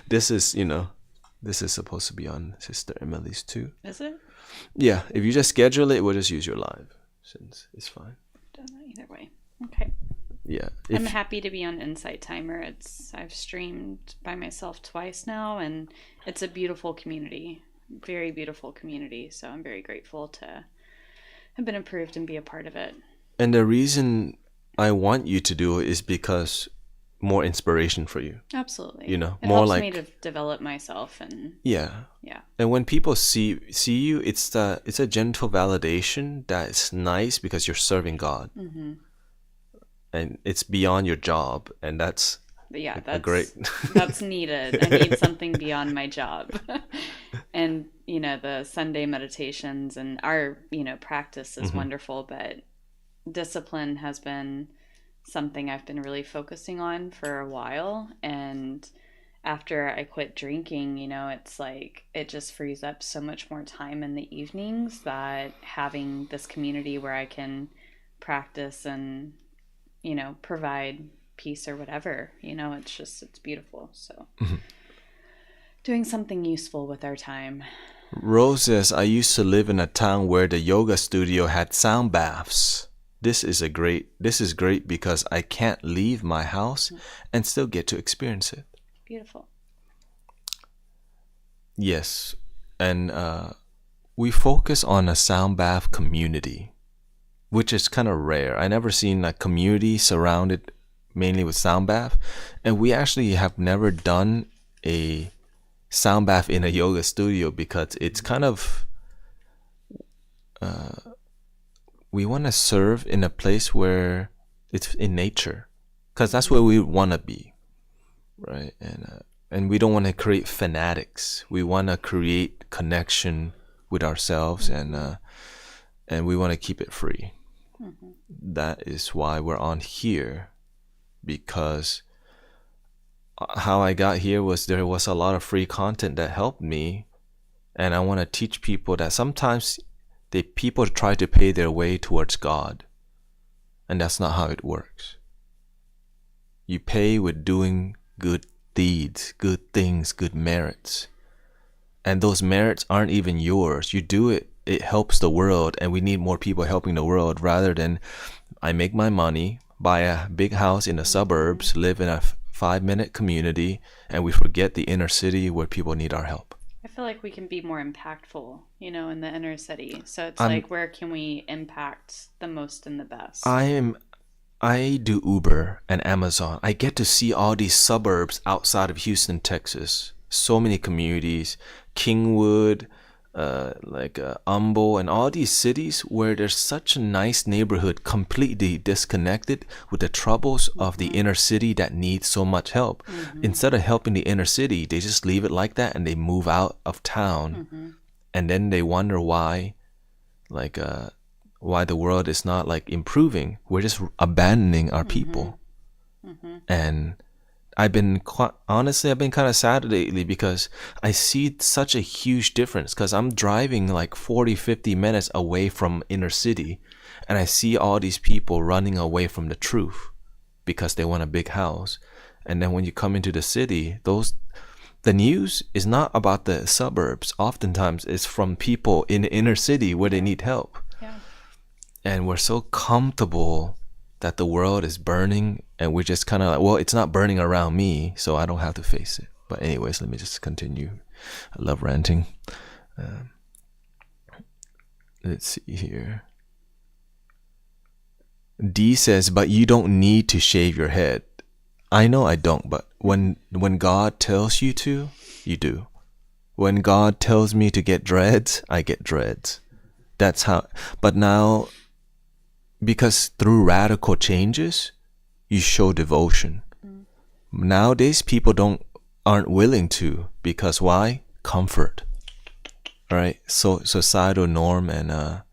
Speaker 1: This is supposed to be on Sister Emily's too.
Speaker 3: Is it?
Speaker 1: Yeah, if you just schedule it, we'll just use your live since it's fine.
Speaker 3: Done that either way. Okay.
Speaker 1: Yeah.
Speaker 3: I'm happy to be on Insight Timer. I've streamed by myself twice now, and it's a beautiful community, very beautiful community. So I'm very grateful to have been approved and be a part of it.
Speaker 1: And the reason I want you to do it is because more inspiration for you.
Speaker 3: Absolutely.
Speaker 1: You know,
Speaker 3: it
Speaker 1: more
Speaker 3: helps
Speaker 1: like
Speaker 3: me to develop myself and
Speaker 1: yeah.
Speaker 3: yeah.
Speaker 1: And when people see you, it's a gentle validation that it's nice because you're serving God.
Speaker 3: Mm-hmm.
Speaker 1: And it's beyond your job, and that's great.
Speaker 3: That's needed. I need something beyond my job. And the Sunday meditations and our practice is wonderful, but discipline has been something I've been really focusing on for a while. And after I quit drinking, it's like it just frees up so much more time in the evenings, that having this community where I can practice and provide peace or whatever, it's beautiful. So doing something useful with our time.
Speaker 1: Rose says, I used to live in a town where the yoga studio had sound baths. This is great because I can't leave my house and still get to experience it.
Speaker 3: Beautiful.
Speaker 1: Yes. And we focus on a sound bath community, which is kind of rare. I never seen a community surrounded mainly with sound bath. And we actually have never done a sound bath in a yoga studio because it's kind of we want to serve in a place where it's in nature, because that's where we want to be, right? And we don't want to create fanatics. We want to create connection with ourselves, and we want to keep it free. That is why we're on here, because how I got here was there was a lot of free content that helped me, and I want to teach people that sometimes people try to pay their way towards God, and that's not how it works. You pay with doing good deeds, good things, good merits, and those merits aren't even yours. You do it, it helps the world, and we need more people helping the world, rather than I make my money, buy a big house in the suburbs, live in a 5-minute community, and we forget the inner city where people need our help.
Speaker 3: I feel like we can be more impactful, in the inner city. So it's like, where can we impact the most and the best?
Speaker 1: I do Uber and Amazon. I get to see all these suburbs outside of Houston, Texas. So many communities, Kingwood, Humble, and all these cities where there's such a nice neighborhood, completely disconnected with the troubles of the inner city that needs so much help. Instead of helping the inner city, they just leave it like that and they move out of town, and then they wonder why the world is not improving. We're just abandoning our people. And I've been kind of sad lately because I see such a huge difference, because I'm driving 40-50 minutes away from inner city, and I see all these people running away from the truth because they want a big house. And then when you come into the city, the news is not about the suburbs. Oftentimes it's from people in the inner city where they need help.
Speaker 3: Yeah.
Speaker 1: And we're so comfortable that the world is burning, and we're just kind of well, it's not burning around me, so I don't have to face it. But anyways, let me just continue. I love ranting. Let's see here. D says, but you don't need to shave your head. I know I don't, but when God tells you to, you do. When God tells me to get dreads, I get dreads. That's how. But now, because through radical changes, you show devotion. Nowadays, people aren't willing to, because why? Comfort. All right. So societal norm, and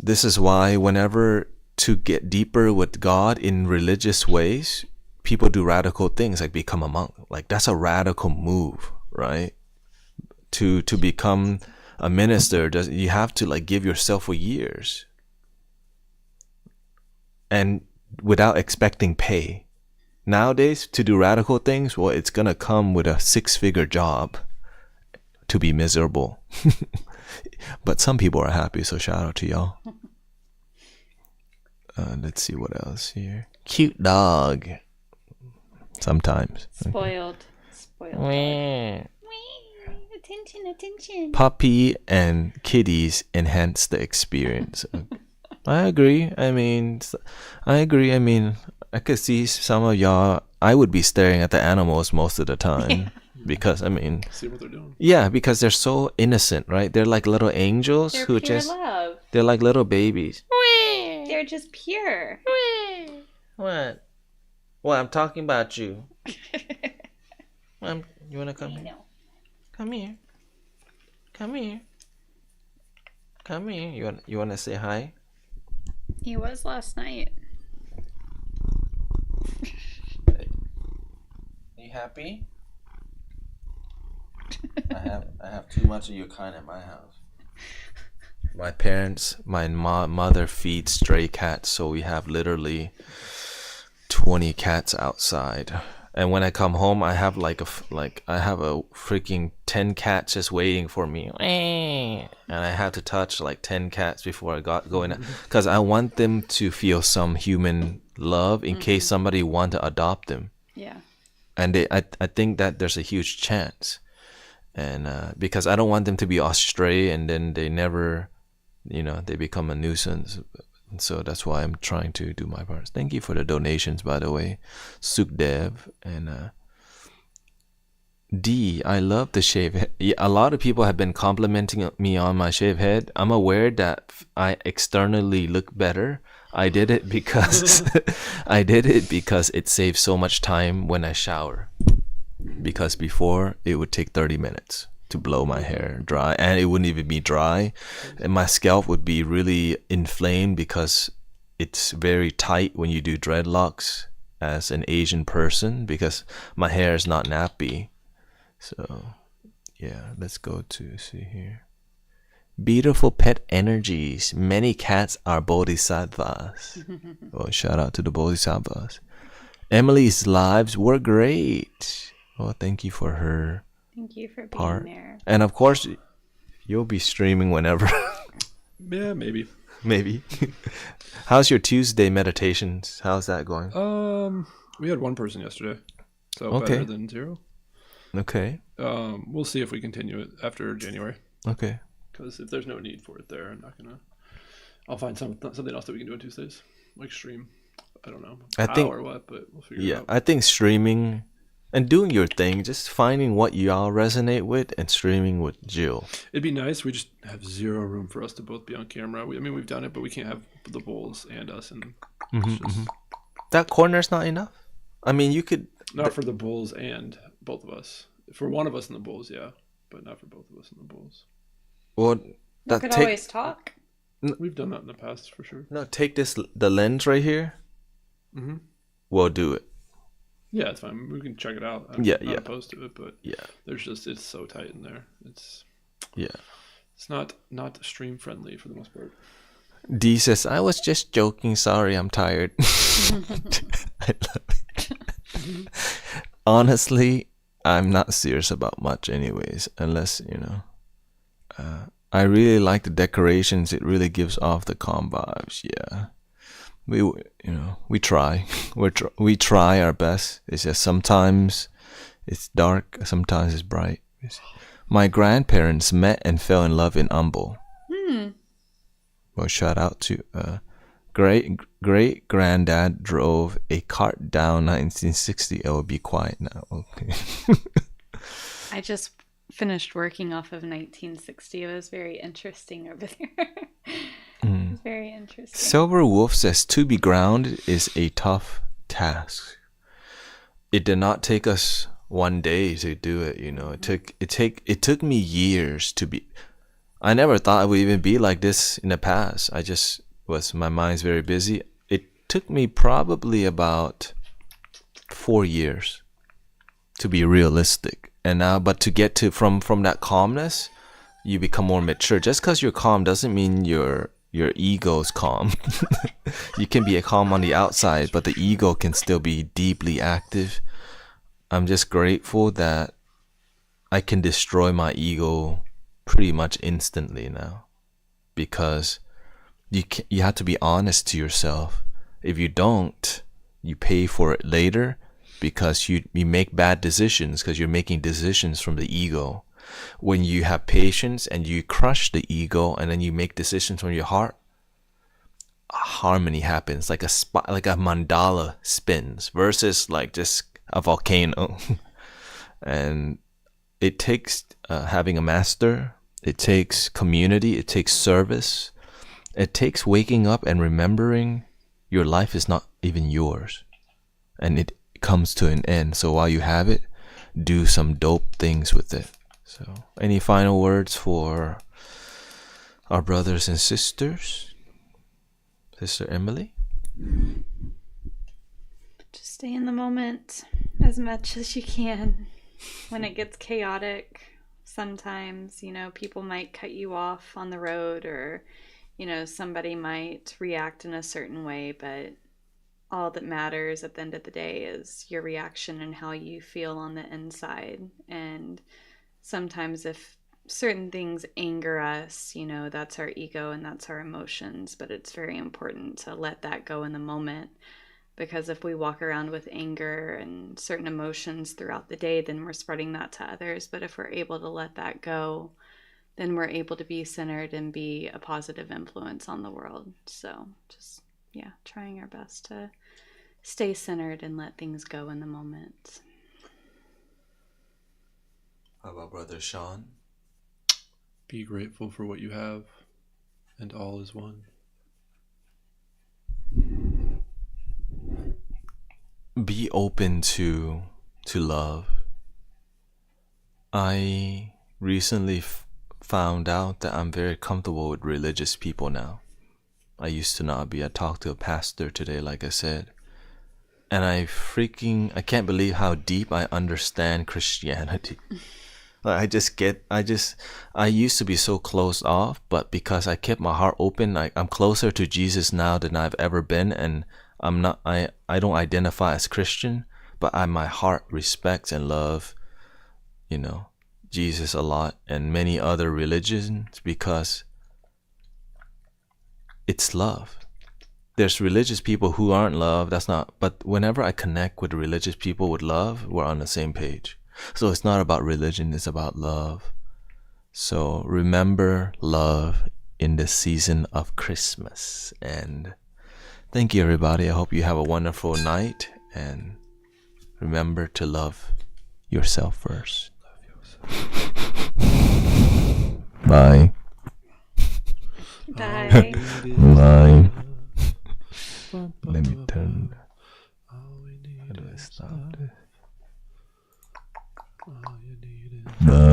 Speaker 1: this is why whenever to get deeper with God in religious ways, people do radical things like become a monk. That's a radical move, right? To become a minister, you have to give yourself for years, and without expecting pay. Nowadays, to do radical things, well, it's gonna come with a 6-figure job to be miserable. But some people are happy, so shout out to y'all. Let's see what else here. Cute dog. Sometimes.
Speaker 3: Spoiled. Spoiled. dog.
Speaker 1: Okay.
Speaker 3: Attention.
Speaker 1: Puppy and kitties enhance the experience. I agree. I mean, I could see some of y'all. I would be staring at the animals most of the time because,
Speaker 2: See what they're doing.
Speaker 1: yeah, because they're so innocent, right? They're like little angels
Speaker 3: They're
Speaker 1: who
Speaker 3: pure
Speaker 1: just,
Speaker 3: love.
Speaker 1: they're like little babies.
Speaker 3: They're just pure.
Speaker 1: What? Well, I'm talking about you. You wanna come here? Come here. Come here. Come here. You wanna say hi?
Speaker 3: He was last night.
Speaker 1: You happy? I have too much of your kind at my house. My parents, my mother feeds stray cats, so we have literally 20 cats outside. And when I come home, I have I have a freaking 10 cats just waiting for me, and I have to touch like 10 cats before I go in, because I want them to feel some human love in case somebody want to adopt them.
Speaker 3: Yeah.
Speaker 1: And I think that there's a huge chance, and because I don't want them to be astray and then they never, they become a nuisance. And so that's why I'm trying to do my part. Thank you for the donations, by the way, Sukdev and D. I love the shaved head. Yeah, a lot of people have been complimenting me on my shaved head. I'm aware that I externally look better. I did it because it saves so much time when I shower. Because before it would take 30 minutes to blow my hair dry, and it wouldn't even be dry, and my scalp would be really inflamed because it's very tight when you do dreadlocks as an Asian person, because my hair is not nappy. So yeah, let's go to see here. Beautiful pet energies. Many cats are bodhisattvas. Oh, shout out to the bodhisattvas. Emily's lives were great. Oh, thank you for her
Speaker 3: Thank you for being
Speaker 1: part.
Speaker 3: there.
Speaker 1: And of course, you'll be streaming whenever.
Speaker 2: Yeah, maybe.
Speaker 1: Maybe. How's your Tuesday meditations? How's that going?
Speaker 2: We had one person yesterday, so
Speaker 1: Okay.
Speaker 2: better than 0.
Speaker 1: Okay.
Speaker 2: We'll see if we continue it after January.
Speaker 1: Okay.
Speaker 2: Because if there's no need for it there, I'm not gonna. I'll find something else that we can do on Tuesdays, like stream. I don't know how or what, but we'll figure it out.
Speaker 1: I think streaming and doing your thing, just finding what y'all resonate with and streaming with Jill.
Speaker 2: It'd be nice. We just have 0 room for us to both be on camera. We've done it, but we can't have the bulls and us. And it's just,
Speaker 1: That corner's not enough. I mean, you could.
Speaker 2: not for the bulls and both of us. For one of us in the bulls, yeah, but not for both of us in the bulls.
Speaker 1: Well,
Speaker 3: We
Speaker 1: that
Speaker 3: could
Speaker 1: take.
Speaker 3: always talk.
Speaker 2: We've done that in the past for sure.
Speaker 1: No, take the lens right here.
Speaker 2: Mm-hmm.
Speaker 1: We'll do it.
Speaker 2: Yeah, it's fine. We can check it out. I'm
Speaker 1: Yeah,
Speaker 2: not
Speaker 1: yeah.
Speaker 2: opposed to it, but
Speaker 1: Yeah.
Speaker 2: it's so tight in there. It's not stream friendly for the most part.
Speaker 1: D says, I was just joking. Sorry, I'm tired. I love it. Honestly, I'm not serious about much anyways, unless, I really like the decorations. It really gives off the calm vibes. Yeah. We try. We try our best. It's just sometimes it's dark, sometimes it's bright. My grandparents met and fell in love in Umble. Well, shout out to great granddad drove a cart down 1960. Oh, be quiet now. Okay.
Speaker 3: I just finished working off of 1960. It was very interesting over there. It was very interesting.
Speaker 1: Silver Wolf says to be grounded is a tough task. It did not take us one day to do it. It took me years to be. I never thought I would even be like this in the past. My mind's very busy. It took me probably about 4 years to be realistic. And now, but to get to from that calmness, you become more mature. Just because you're calm doesn't mean your ego's calm. You can be calm on the outside, but the ego can still be deeply active. I'm just grateful that I can destroy my ego pretty much instantly now, because you have to be honest to yourself. If you don't, you pay for it later because you make bad decisions because you're making decisions from the ego. When you have patience and you crush the ego and then you make decisions from your heart, harmony happens, like a mandala spins versus like just a volcano. And it takes having a master, it takes community, it takes service, it takes waking up and remembering your life is not even yours and it comes to an end. So while you have it, do some dope things with it. So any final words for our brothers and sisters? Sister Emily?
Speaker 3: Just stay in the moment as much as you can. When it gets chaotic, sometimes, people might cut you off on the road, or, somebody might react in a certain way, but all that matters at the end of the day is your reaction and how you feel on the inside. And sometimes if certain things anger us, that's our ego and that's our emotions, but it's very important to let that go in the moment. Because if we walk around with anger and certain emotions throughout the day, then we're spreading that to others. But if we're able to let that go, then we're able to be centered and be a positive influence on the world. So just, trying our best to stay centered and let things go in the moment.
Speaker 1: How about Brother Sean?
Speaker 2: Be grateful for what you have, and all is one.
Speaker 1: Be open to love. I recently found out that I'm very comfortable with religious people now. I used to not be. I talked to a pastor today, like I said, and I can't believe how deep I understand Christianity. I used to be so closed off, but because I kept my heart open, I'm closer to Jesus now than I've ever been, and I don't identify as Christian, but my heart respects and love, Jesus a lot and many other religions because it's love. There's religious people who aren't love, but whenever I connect with religious people with love, we're on the same page. So it's not about religion, it's about love. So remember love in the season of Christmas. And thank you, everybody. I hope you have a wonderful night. And remember to love yourself first. Bye.
Speaker 3: Bye.
Speaker 1: Bye. Let me turn. How do I stop this? Bye.